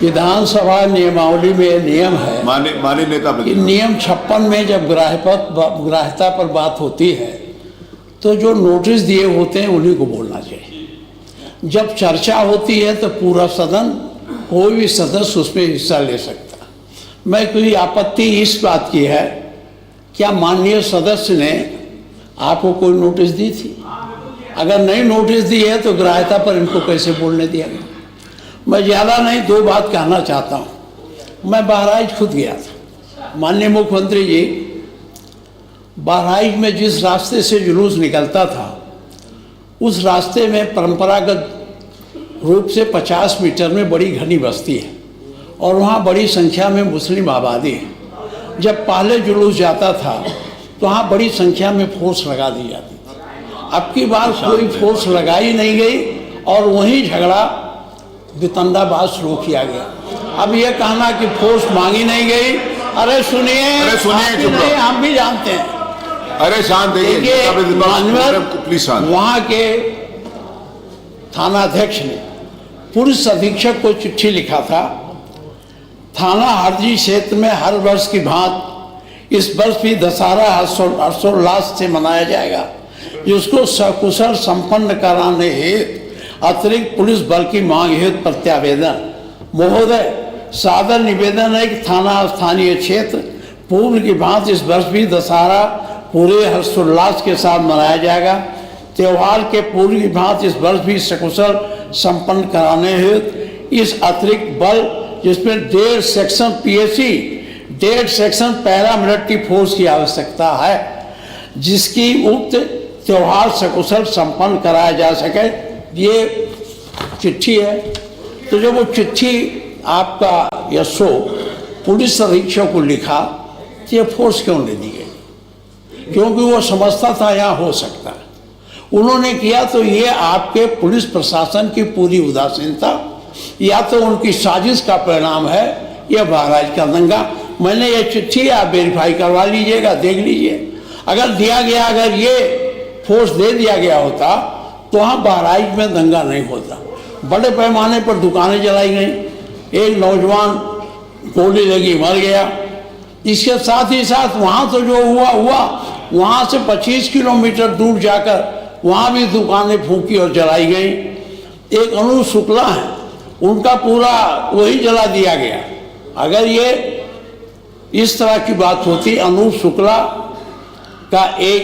विधानसभा नियमावली में नियम है माननीय नेता कि नियम 56 में जब ग्राह्यता पर बात होती है तो जो नोटिस दिए होते हैं उन्हीं को बोलना चाहिए। जब चर्चा होती है तो पूरा सदन, कोई भी सदस्य उसमें हिस्सा ले सकता। मैं कोई आपत्ति इस बात की है, क्या माननीय सदस्य ने आपको कोई नोटिस दी थी? अगर नहीं नोटिस दी है तो ग्राह्यता पर इनको कैसे बोलने दिया गया? मैं ज़्यादा नहीं, दो बात कहना चाहता हूँ। मैं बहराइच खुद गया था। माननीय मुख्यमंत्री जी, बहराइच में जिस रास्ते से जुलूस निकलता था उस रास्ते में परंपरागत रूप से 50 मीटर में बड़ी घनी बस्ती है और वहाँ बड़ी संख्या में मुस्लिम आबादी है। जब पहले जुलूस जाता था तो वहाँ बड़ी संख्या में फोर्स लगा दी जाती थी। अब की बार कोई फोर्स लगाई नहीं गई और वहीं झगड़ा वितंडाबाद शुरू किया गया। अब ये कहना कि फोर्स मांगी नहीं गई, अरे सुनिए, हम भी जानते हैं। अरे शांत प्लीज शांत। वहाँ के थानाध्यक्ष ने पुलिस अधीक्षक को चिट्ठी लिखा था, थाना हरजी क्षेत्र में हर वर्ष की भांति इस वर्ष भी दशहरा हर्षोल्लास से मनाया जाएगा, जिसको सकुशल संपन्न कराने हेतु अतिरिक्त पुलिस बल की मांग हेतु प्रत्यावेदन। महोदय, सादर निवेदन है कि थाना स्थानीय क्षेत्र पूर्व की भांति इस वर्ष भी दशहरा पूरे हर्षोल्लास के साथ मनाया जाएगा। त्यौहार के पूर्व की भांति इस वर्ष भी सकुशल संपन्न कराने हेतु इस अतिरिक्त बल, जिसमें 1.5 section PAC, 1.5 section paramilitary force की आवश्यकता है, जिसकी उक्त त्यौहार सकुशल संपन्न कराया जा सके। ये चिट्ठी है। तो जब वो चिट्ठी आपका यशो पुलिस अधीक्षक को लिखा तो ये फोर्स क्यों नहीं दी गई? क्योंकि वो समझता था यहाँ हो सकता है। उन्होंने किया तो ये आपके पुलिस प्रशासन की पूरी उदासीनता या तो उनकी साजिश का परिणाम है, यह बहराइच का दंगा। मैंने ये चिट्ठी आप वेरीफाई करवा लीजिएगा, देख लीजिए। अगर दिया गया, अगर ये फोर्स दे दिया गया होता तो वहाँ बहराइच में दंगा नहीं होता। बड़े पैमाने पर दुकानें जलाई गई, एक नौजवान गोली लगी मर गया। इसके साथ ही साथ वहाँ तो जो हुआ वहाँ से 25 किलोमीटर दूर जाकर वहाँ भी दुकानें फूंकी और जलाई गई। एक अनूप शुक्ला है, उनका पूरा वही जला दिया गया। अगर ये इस तरह की बात होती, अनूप शुक्ला का एक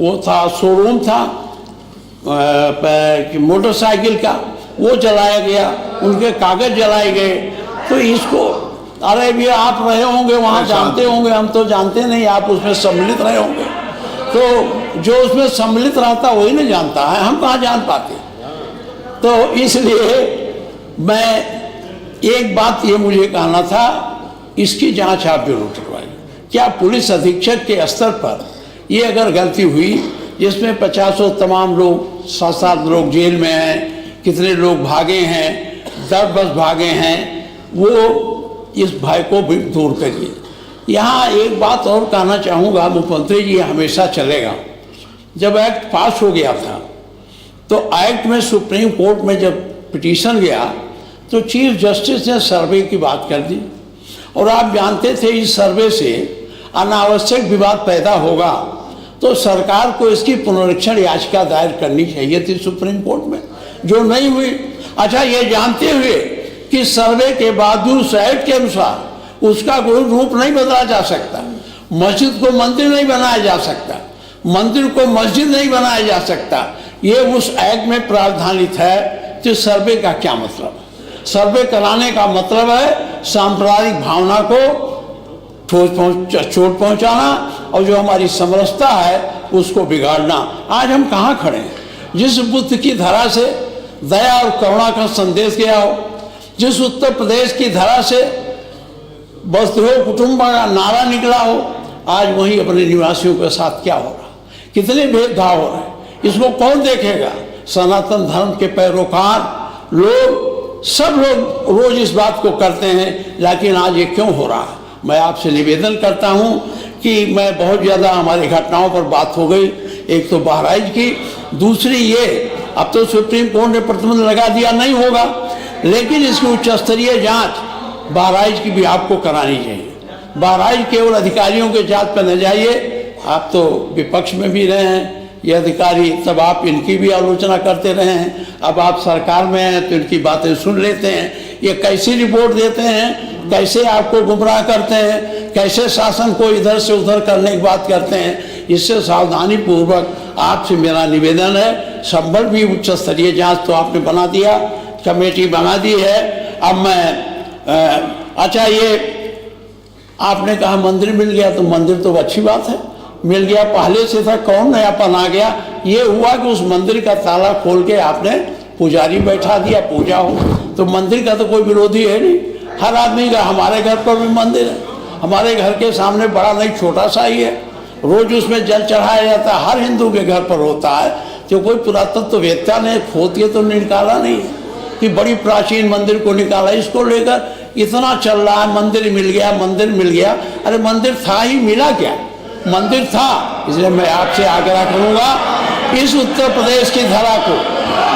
वो था, शोरूम था मोटरसाइकिल का, वो जलाया गया, उनके कागज जलाए गए। तो इसको, अरे भी आप रहे होंगे वहाँ, जानते होंगे, हम तो जानते नहीं, आप उसमें सम्मिलित रहे होंगे। तो जो उसमें सम्मिलित रहता वही नहीं जानता है, हम कहाँ जान पाते। तो इसलिए मैं एक बात ये मुझे कहना था, इसकी जांच आप जरूर करवाइए। क्या पुलिस अधीक्षक के स्तर पर ये अगर गलती हुई, जिसमें 50 तमाम लोग, 7 लोग जेल में हैं, कितने लोग भागे हैं, 10 बस भागे हैं, वो इस भय को भी दूर करिए। यहाँ एक बात और कहना चाहूँगा, मुख्यमंत्री जी, हमेशा चलेगा। जब एक्ट पास हो गया था तो एक्ट में सुप्रीम कोर्ट में जब पिटीशन गया तो चीफ जस्टिस ने सर्वे की बात कर दी और आप जानते थे इस सर्वे से अनावश्यक विवाद पैदा होगा तो सरकार को इसकी पुनरीक्षण याचिका दायर करनी चाहिए थी सुप्रीम कोर्ट में, जो नहीं हुई। अच्छा, ये जानते हुए कि सर्वे के बावजूद एक्ट के अनुसार उसका कोई रूप नहीं बदला जा सकता, मस्जिद को मंदिर नहीं बनाया जा सकता, मंदिर को मस्जिद नहीं बनाया जा सकता, ये उस एक्ट में प्रावधानित है। तो सर्वे का क्या मतलब? सर्वे कराने का मतलब है सांप्रदायिक भावना को चोट पहुंचाना और जो हमारी समरसता है उसको बिगाड़ना। आज हम कहाँ खड़े हैं? जिस बुद्ध की धरा से दया और करुणा का संदेश गया हो, जिस उत्तर प्रदेश की धरा से वसुधैव कुटुंबकम का नारा निकला हो, आज वहीं अपने निवासियों के साथ क्या हो रहा, कितने भेदभाव हो रहे हैं, इसको कौन देखेगा? सनातन धर्म के पैरोकार लोग, सब लोग रोज इस बात को करते हैं, लेकिन आज ये क्यों हो रहा है? मैं आपसे निवेदन करता हूं कि मैं बहुत ज़्यादा हमारी घटनाओं पर बात हो गई, एक तो बहराइच की, दूसरी ये अब तो सुप्रीम कोर्ट ने प्रतिबंध लगा दिया, नहीं होगा, लेकिन इसकी उच्च स्तरीय जांच बहराइच की भी आपको करानी चाहिए। बहराइच केवल अधिकारियों के जांच पर न जाइए, आप तो विपक्ष में भी रहे हैं, ये अधिकारी, तब आप इनकी भी आलोचना करते रहे हैं, अब आप सरकार में हैं तो इनकी बातें सुन लेते हैं। ये कैसी रिपोर्ट देते हैं, कैसे आपको गुमराह करते हैं, कैसे शासन को इधर से उधर करने की बात करते हैं। इससे सावधानी पूर्वक आपसे मेरा निवेदन है। संभल भी उच्च स्तरीय जांच तो आपने बना दिया, कमेटी बना दी है। अब मैं अच्छा, ये आपने कहा मंदिर मिल गया, तो मंदिर तो अच्छी बात है, मिल गया, पहले से था, कौन नयापन आ गया? ये हुआ कि उस मंदिर का ताला खोल के आपने पुजारी बैठा दिया, पूजा हो। तो मंदिर का तो कोई विरोधी है नहीं, हर आदमी का। हमारे घर पर भी मंदिर है, हमारे घर के सामने, बड़ा नहीं छोटा सा ही है, रोज उसमें जल चढ़ाया जाता है, हर हिंदू के घर पर होता है। तो कोई पुरातत्ववेत्ता ने खोद के तो निकाला नहीं है कि बड़ी प्राचीन मंदिर को निकाला। इसको लेकर इतना चल रहा है, मंदिर मिल गया, मंदिर मिल गया। अरे मंदिर था ही, मिला क्या? मंदिर था। इसलिए मैं आपसे आग्रह करूंगा, इस उत्तर प्रदेश की धरा को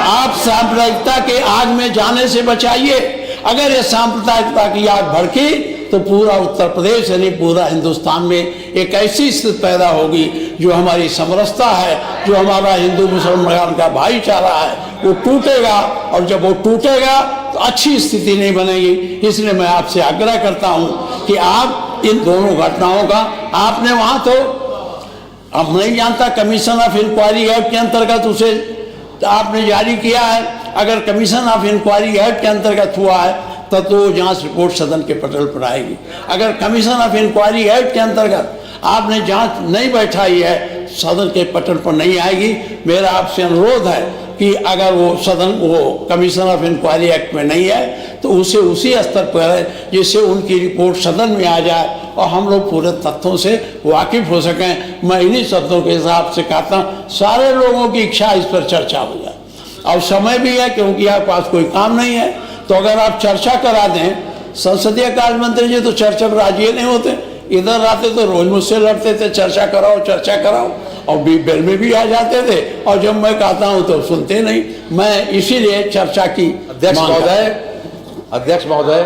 आप सांप्रदायिकता के आग में जाने से बचाइए। अगर ये सांप्रदायिकता की आग भड़की तो पूरा उत्तर प्रदेश यानी पूरा हिंदुस्तान में एक ऐसी स्थिति पैदा होगी जो हमारी समरसता है, जो हमारा हिंदू मुसलमान का भाईचारा है, वो टूटेगा। और जब वो टूटेगा तो अच्छी स्थिति नहीं बनेगी। इसलिए मैं आपसे आग्रह करता हूँ कि आप इन दोनों घटनाओं का, आपने वहाँ तो, अब नहीं जानता, कमीशन ऑफ इंक्वायरी एक्ट के अंतर्गत उसे आपने जारी किया है। अगर कमीशन ऑफ इंक्वायरी एक्ट के अंतर्गत हुआ है तब तो जांच रिपोर्ट सदन के पटल पर आएगी। अगर कमीशन ऑफ इंक्वायरी एक्ट के अंतर्गत आपने जांच नहीं बैठाई है, सदन के पटल पर नहीं आएगी। मेरा आपसे अनुरोध है कि अगर वो सदन, वो कमीशन ऑफ इंक्वायरी एक्ट में नहीं है तो उसे उसी स्तर पर है जिससे उनकी रिपोर्ट सदन में आ जाए और हम लोग पूरे तथ्यों से वाकिफ हो सकें। मैं इन्हीं शब्दों के हिसाब से कहता हूँ, सारे लोगों की इच्छा इस पर चर्चा हो जाए। और समय भी है, क्योंकि आपके पास कोई काम नहीं है, तो अगर आप चर्चा करा दें, संसदीय कार्य मंत्री जी तो चर्चा पर राजी नहीं होते, इधर आते तो रोज मुझसे लड़ते थे, चर्चा कराओ चर्चा कराओ, और बेल में भी आ जाते थे, और जब मैं कहता हूं तो सुनते नहीं। मैं इसीलिए चर्चा की। अध्यक्ष महोदय